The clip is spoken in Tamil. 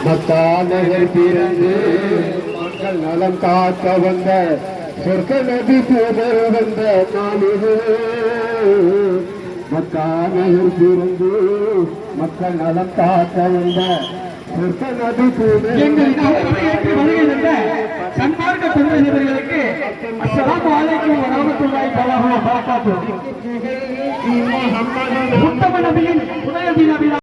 மக்காநகர் பிறந்து மக்கள் நலம் காக்க வந்த சொர்க்க நபி தூதர் வந்த நாளிது. மக்காநகர் பிறந்து மக்கள் நலம் காக்க வந்த சொர்க்க நபி தூதர் சன்மார்க்க பெருமைகளுக்கு அஸ்ஸலாமு அலைக்கும் வரஹ்மத்துல்லாஹி வபரகாத்துஹு. உத்தம நபியின் உதயதி நபி